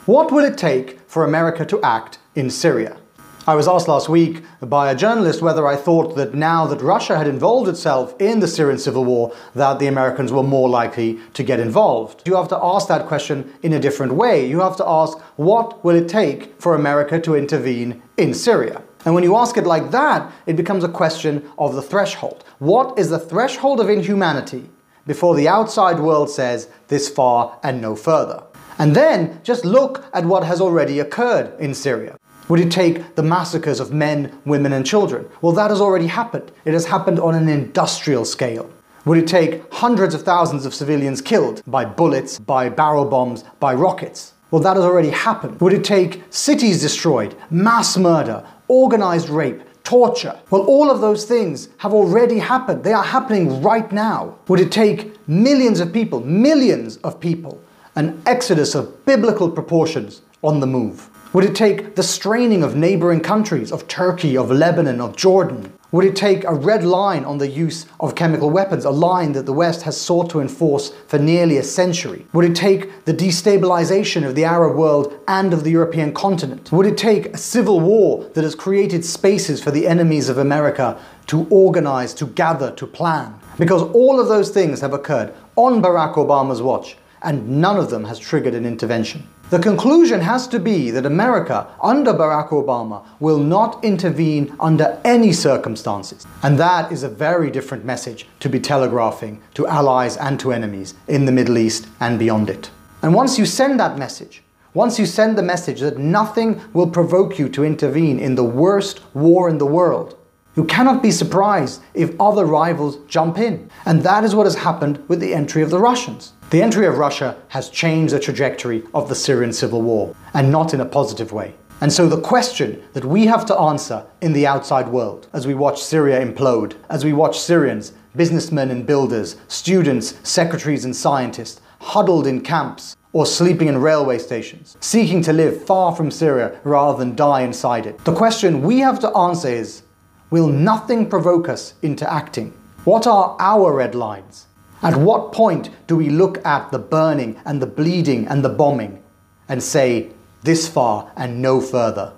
What will it take for America to act in Syria? I was asked last week by a journalist whether I thought that now that Russia had involved itself in the Syrian civil war, that the Americans were more likely to get involved. You have to ask that question in a different way. You have to ask, what will it take for America to intervene in Syria? And when you ask it like that, it becomes a question of the threshold. What is the threshold of inhumanity before the outside world says this far and no further? And then just look at what has already occurred in Syria. Would it take the massacres of men, women and children? Well, that has already happened. It has happened on an industrial scale. Would it take hundreds of thousands of civilians killed by bullets, by barrel bombs, by rockets? Well, that has already happened. Would it take cities destroyed, mass murder, organized rape, torture? Well, all of those things have already happened. They are happening right now. Would it take millions of people, an exodus of biblical proportions on the move? Would it take the straining of neighboring countries, of Turkey, of Lebanon, of Jordan? Would it take a red line on the use of chemical weapons, a line that the West has sought to enforce for nearly a century? Would it take the destabilization of the Arab world and of the European continent? Would it take a civil war that has created spaces for the enemies of America to organize, to gather, to plan? Because all of those things have occurred on Barack Obama's watch, and none of them has triggered an intervention. The conclusion has to be that America, under Barack Obama, will not intervene under any circumstances. And that is a very different message to be telegraphing to allies and to enemies in the Middle East and beyond it. And once you send that message, once you send the message that nothing will provoke you to intervene in the worst war in the world, you cannot be surprised if other rivals jump in. And that is what has happened with the entry of the Russians. The entry of Russia has changed the trajectory of the Syrian civil war, and not in a positive way. And so the question that we have to answer in the outside world, as we watch Syria implode, as we watch Syrians, businessmen and builders, students, secretaries and scientists, huddled in camps or sleeping in railway stations, seeking to live far from Syria rather than die inside it. The question we have to answer is, will nothing provoke us into acting? What are our red lines? At what point do we look at the burning and the bleeding and the bombing and say, this far and no further?